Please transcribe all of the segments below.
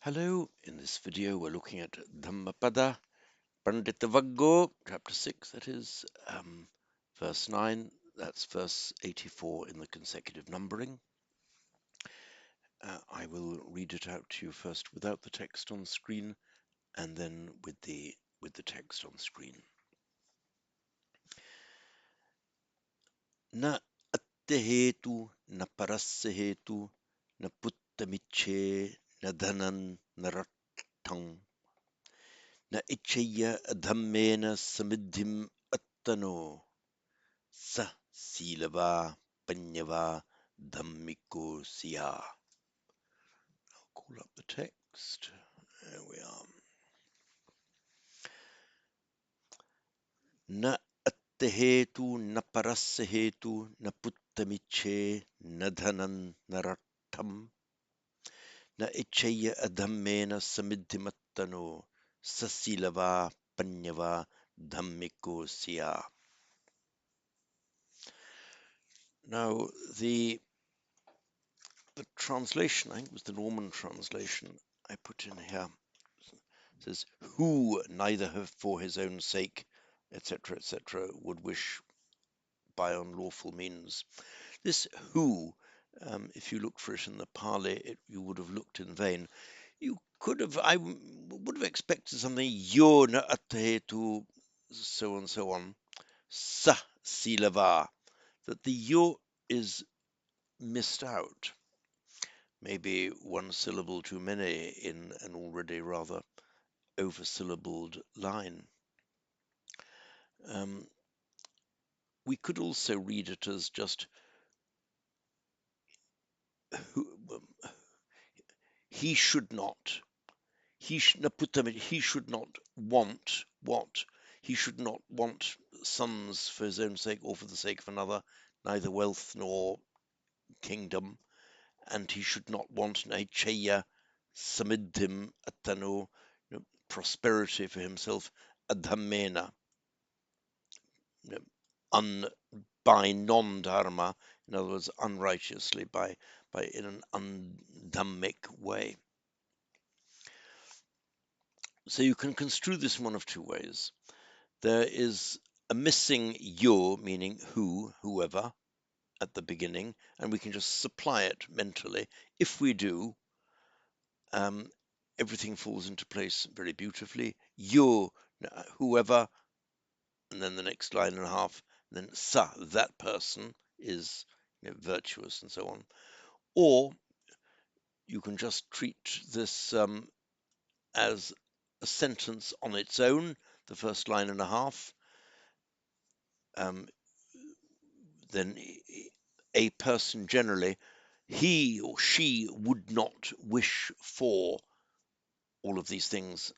Hello, in this video we're looking at Dhammapada, Panditavaggo, chapter 6, that is, verse 9, that's verse 84 in the consecutive numbering. I will read it out to you first without the text on screen and then with the text on screen. Na attehetu, na parassehetu, na puttamiche, na dhanan, na rattang. Na ichaya dhammena samidhim attano sa silava panyava dhammiko siya. I'll call up the text. There we are. Na attehetu, na parassehetu, na puttamiche, na dhanan, na rattam. Na ichaya dhammena samidhim attano sa silava panyava dhammiko siya. Now, the translation, I think it was the Norman translation I put in here, says, who neither for his own sake, etc., would wish by unlawful means. This who, if you looked for it in the Pali, you would have looked in vain. You could have, I would have expected something, yo na atehetu, so and so on, sa silava, that the yo is missed out. Maybe one syllable too many in an already rather oversyllabled line. We could also read it as just he should not. He should not want what? He should not want sons for his own sake or for the sake of another, neither wealth nor kingdom, and he should not want naichaya samidhim atano, prosperity for himself, adhamena, by non-dharma, in other words, unrighteously, by in an undhammic way. So you can construe this in one of two ways. There is a missing yo, meaning who, whoever, at the beginning, and we can just supply it mentally. If we do, everything falls into place very beautifully. Yo, whoever, and then the next line and a half, and then sa, that person is virtuous and so on. Or you can just treat this as a sentence on its own, the first line and a half. Then a person generally, he or she would not wish for all of these things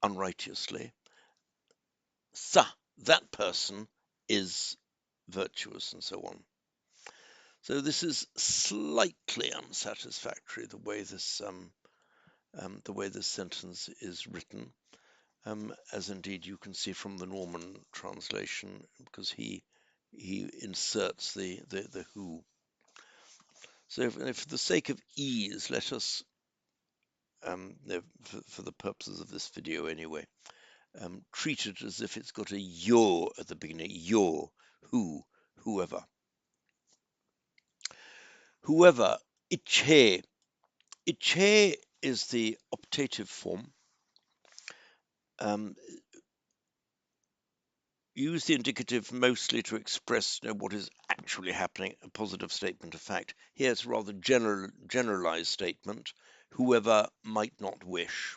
unrighteously. Sa, that person is virtuous and so on. So this is slightly unsatisfactory, the way this sentence is written, as indeed you can see from the Norman translation, because he inserts the who. So for the sake of ease, let us, for the purposes of this video anyway, treat it as if it's got a yo at the beginning, yo, who, whoever. Whoever, iche. Iche is the optative form. Use the indicative mostly to express what is actually happening, a positive statement of fact. Here it's a rather generalized statement. Whoever might not wish.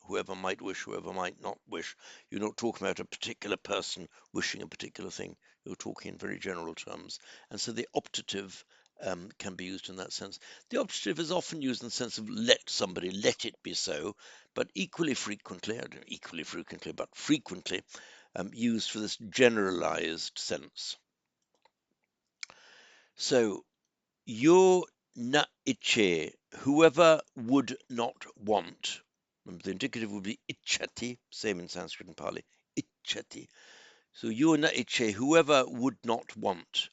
Whoever might wish, whoever might not wish. You're not talking about a particular person wishing a particular thing. You're talking in very general terms. And so the optative can be used in that sense. The optative is often used in the sense of let it be so, but frequently used for this generalized sense. So, yo na iche, whoever would not want. Remember, the indicative would be ichati, same in Sanskrit and Pali, ichati. So, yo na iche, whoever would not want.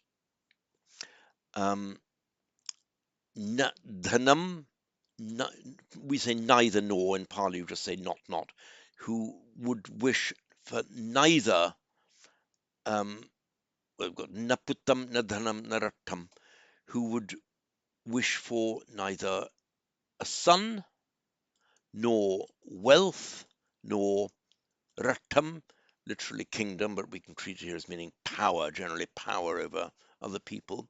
Na dhanam, we say neither nor, in Pali you just say not, who would wish for neither, we've got naputtam, nadhanam, narattam, who would wish for neither a son, nor wealth, nor rattam, literally kingdom, but we can treat it here as meaning power, generally power over other people.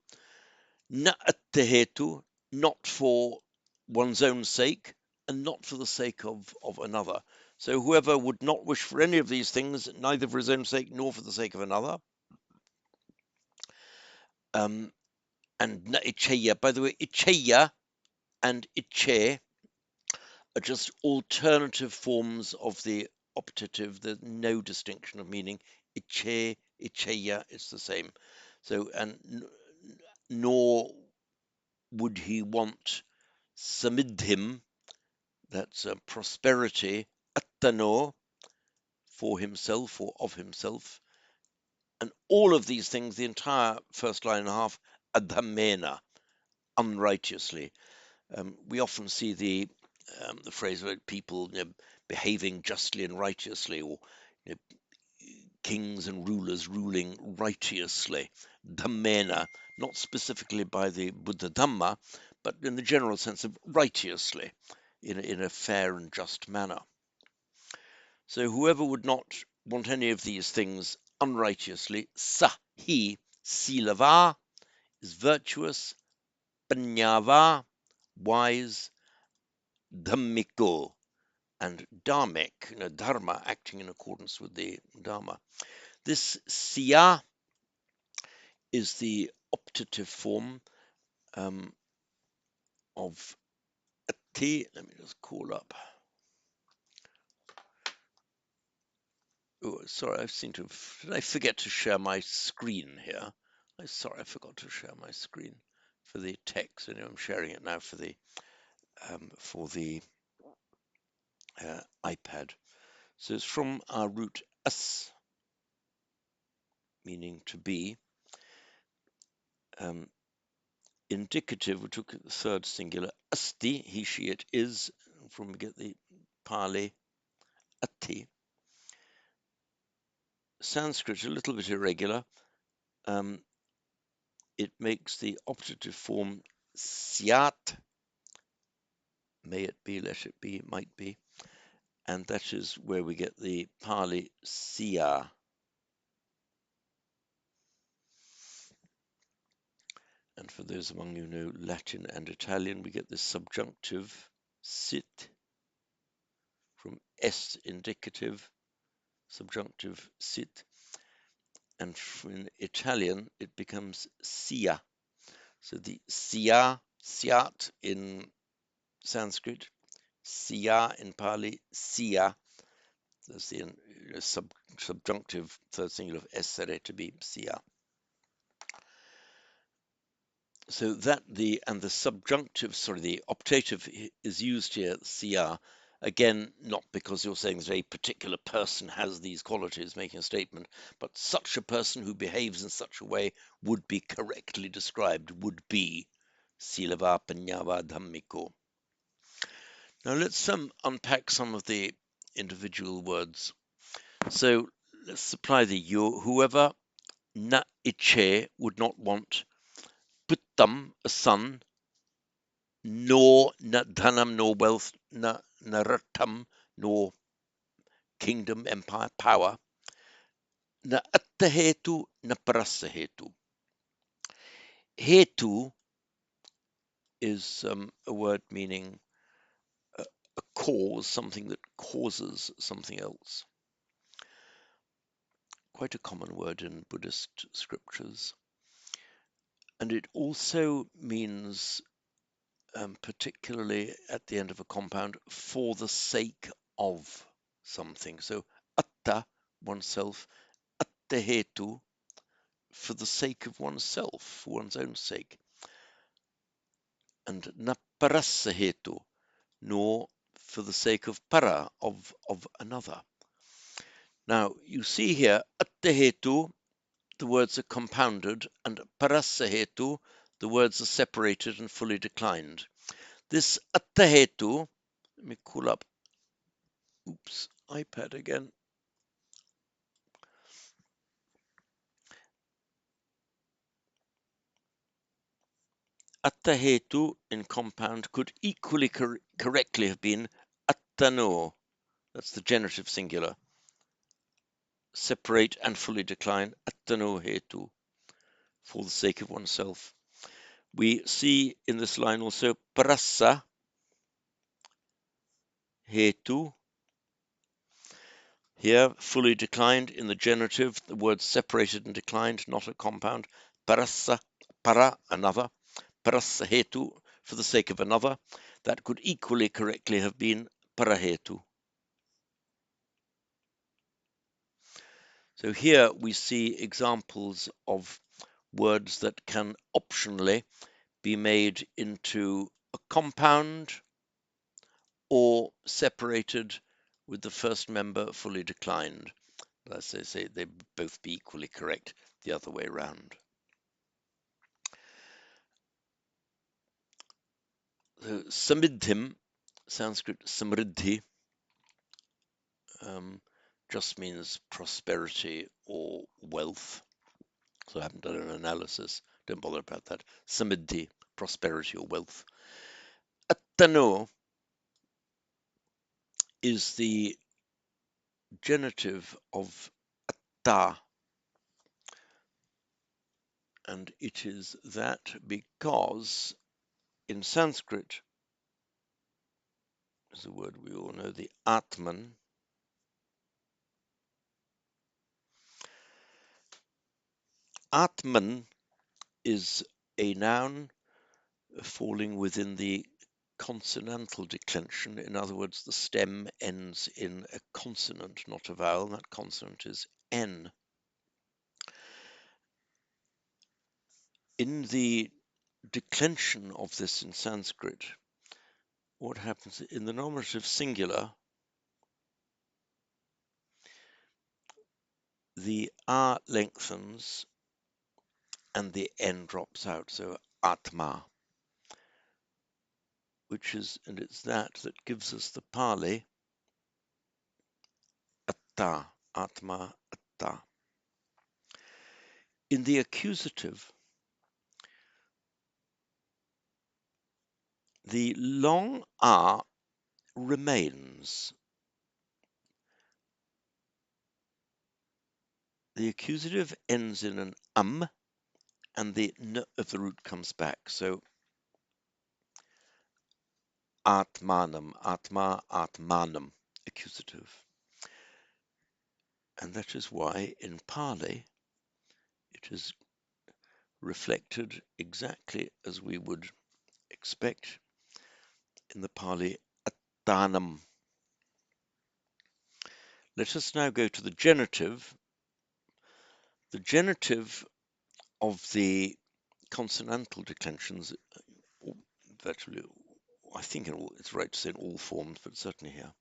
Na attehetu, not for one's own sake, and not for the sake of another. So whoever would not wish for any of these things, neither for his own sake nor for the sake of another. And na icheya, by the way, icheya and iche are just alternative forms of the optative. There's no distinction of meaning. Iche, icheya, it's the same. So, and nor would he want samidhim, that's prosperity, attano, for himself or of himself. And all of these things, the entire first line and a half, adhamena, unrighteously. We often see the phrase about people behaving justly and righteously, or you know, kings and rulers ruling righteously. Dhammena, not specifically by the Buddha Dhamma, but in the general sense of righteously, in a fair and just manner. So whoever would not want any of these things unrighteously, he, silava, is virtuous, panyava, wise, dhammiko, and dharmic, dharma, acting in accordance with the dharma. This siya is the optative form of ati. Let me just call up. Oh, sorry, did I forget to share my screen here? I'm sorry, I forgot to share my screen for the text. Anyway, I'm sharing it now for the iPad. So it's from our root as, meaning to be. Indicative, we took the third singular, asti, he, she, it is, from we get the Pali, ati. Sanskrit, a little bit irregular. It makes the optative form syat, may it be, let it be, might be, and that is where we get the Pali siya. And for those among you who know Latin and Italian, we get the subjunctive sit from est, indicative, subjunctive sit. And in Italian, it becomes sia. So the siya, syat in Sanskrit, siya in Pali, siya. That's the subjunctive third singular of essere, to be siya. So that the subjunctive, the optative is used here, siya, again, not because you're saying that a particular person has these qualities, making a statement, but such a person who behaves in such a way would be correctly described, would be silava panyava dhammiko. Now let's unpack some of the individual words. So let's supply the whoever na iche would not want puttam, a son, nor dhanam, nor wealth, narattam, nor kingdom, empire, power, na attahetu, na parasahetu. Hetu is a word meaning a cause, something that causes something else. Quite a common word in Buddhist scriptures. And it also means, particularly at the end of a compound, for the sake of something. So atta, oneself, attahetu, for the sake of oneself, for one's own sake. And na parasahetu, nor for the sake of para, of another. Now, you see here, attahetu, the words are compounded, and parasahetu, the words are separated and fully declined. This attahetu, let me call up, oops, iPad again. Attahetu in compound could equally correctly have been attano. That's the genitive singular. Separate and fully decline, attano hetu, for the sake of oneself. We see in this line also prassa hetu. Here, fully declined in the genitive, the word separated and declined, not a compound. Prassa, para, another. Prassa hetu, for the sake of another. That could equally correctly have been parahetu. So here we see examples of words that can optionally be made into a compound or separated with the first member fully declined. As they say, they both be equally correct the other way around. So, samidhim, Sanskrit samriddhi, just means prosperity or wealth. So I haven't done an analysis. Don't bother about that. Samriddhi, prosperity or wealth. Attano is the genitive of atta, and it is that because in Sanskrit is a word we all know, the Atman. Atman is a noun falling within the consonantal declension. In other words, the stem ends in a consonant, not a vowel, and that consonant is N. In the declension of this in Sanskrit, what happens in the nominative singular, the R lengthens and the N drops out, so Atma, which is, and it's that gives us the Pali Atta, Atma, Atta. In the accusative, the long R remains. The accusative ends in an and the n of the root comes back. So atmanam, atma, atmanam, accusative. And that is why in Pali it is reflected exactly as we would expect in the Pali attanam. Let us now go to the genitive. The genitive of the consonantal declensions, virtually, I think it's right to say in all forms, but certainly here.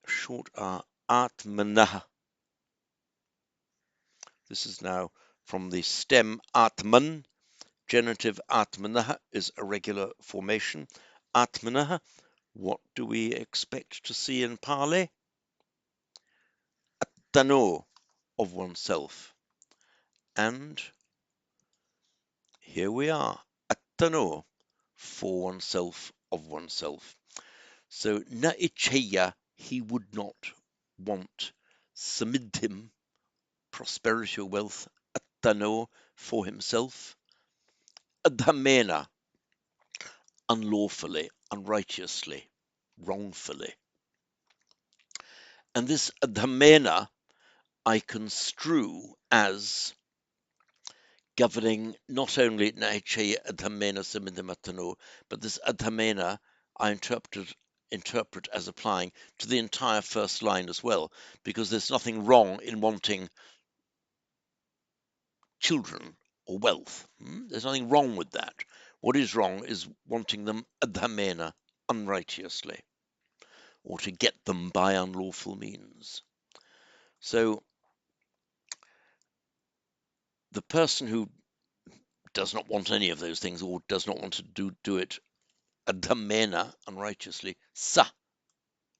Short R, atmanah. This is now from the stem atman. Genitive atmanah is a regular formation. Atmanah, what do we expect to see in Pali? Attano, of oneself. And here we are, attano, for oneself, of oneself. So na ichaya, he would not want, samidhim, prosperity or wealth, attano, for himself, adhamena, unlawfully, unrighteously, wrongfully. And this adhamena I construe as governing not only naiche adhamena samidhamatano, but this adhamena I interpret as applying to the entire first line as well, because there's nothing wrong in wanting children or wealth. There's nothing wrong with that. What is wrong is wanting them adhamena, unrighteously, or to get them by unlawful means. So the person who does not want any of those things, or does not want to do it adhammena, unrighteously. Sa,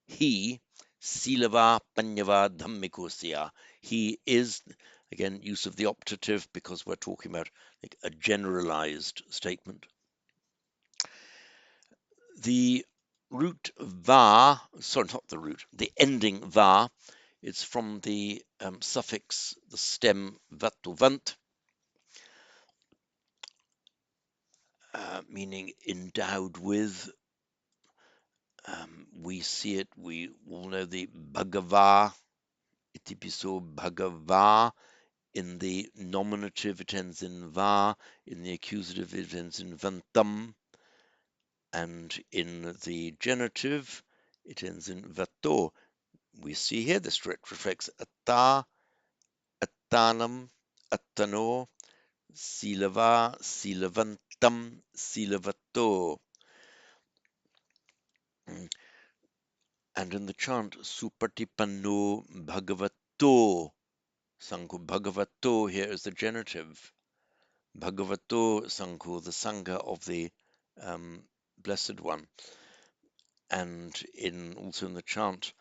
he, silava panyava dhammikosya. He is, again, use of the optative because we're talking about like a generalized statement. The root va, sorry, not the root, the ending va, it's from the suffix, the stem vatuvant, meaning endowed with. We see it, we all know the bhagava, itipiso bhagava. In the nominative, it ends in va. In the accusative, it ends in vantam. And in the genitive, it ends in vato. We see here this reflects atta, attanam, attano, silava, silavantam, silavato. And in the chant, supatipanno bhagavato, Sangho. Bhagavato here is the genitive. Bhagavato Sangho, the Sangha of the Blessed One. And also in the chant,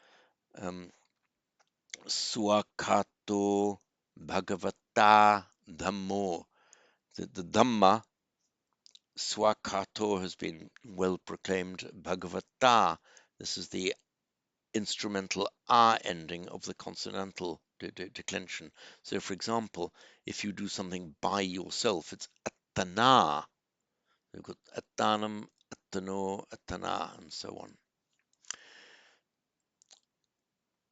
Swakato Bhagavata Dhammo. The Dhamma, Swakato, has been well proclaimed. Bhagavata, this is the instrumental R ending of the consonantal declension. So, for example, if you do something by yourself, it's attana. You've got attanam, attano, attana, and so on.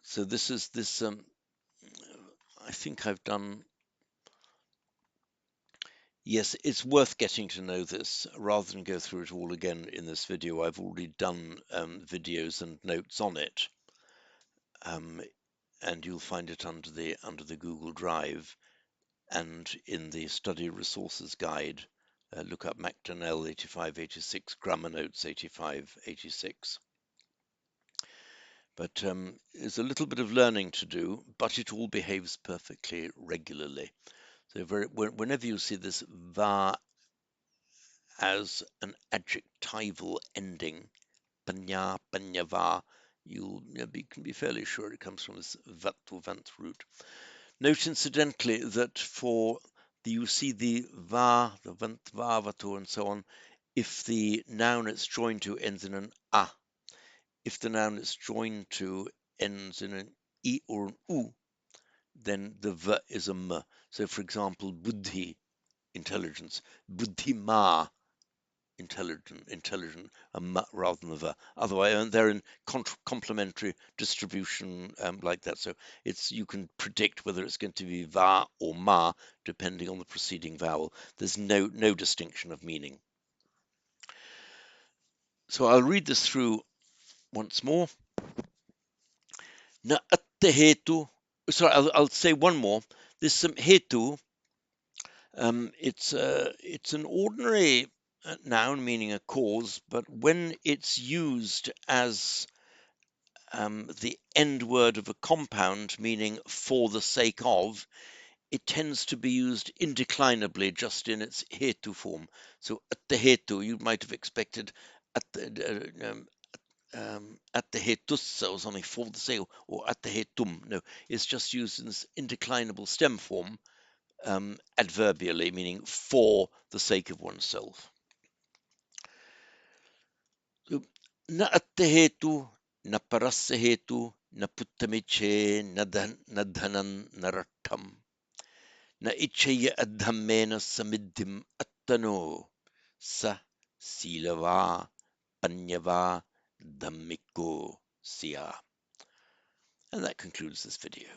So this is this. I think I've done. Yes, it's worth getting to know this rather than go through it all again in this video. I've already done videos and notes on it, and you'll find it under the Google Drive and in the study resources guide. Look up MacDonnell 8586, Grammar Notes 8586. But there's a little bit of learning to do, but it all behaves perfectly regularly. So whenever you see this va as an adjectival ending, panya, panyava, you can be fairly sure it comes from this vat root. Note incidentally that you see the va, the vant, va, vato, and so on, if the noun it's joined to ends in an a, if the noun it's joined to ends in an I or an U, then the V is a M. So, for example, buddhi, intelligence, buddhima, intelligent, a M rather than a V. Otherwise, they're in complementary distribution like that. So you can predict whether it's going to be va or ma depending on the preceding vowel. There's no distinction of meaning. So I'll read this through once more. Na atte sorry, I'll say one more. This hetu, it's an ordinary noun meaning a cause, but when it's used as the end word of a compound meaning for the sake of, it tends to be used indeclinably just in its hetu form. So atte hetu, you might have expected at the hetussa or something for the sake, or at the hetum. No, it's just used in this indeclinable stem form, adverbially, meaning for the sake of oneself. So, na at the hetu, na parassa hetu, na puttamiche, na dhanan narattam, na ichaya adhammena samidhim attano, sa silava panyava dhammiko siya. And that concludes this video.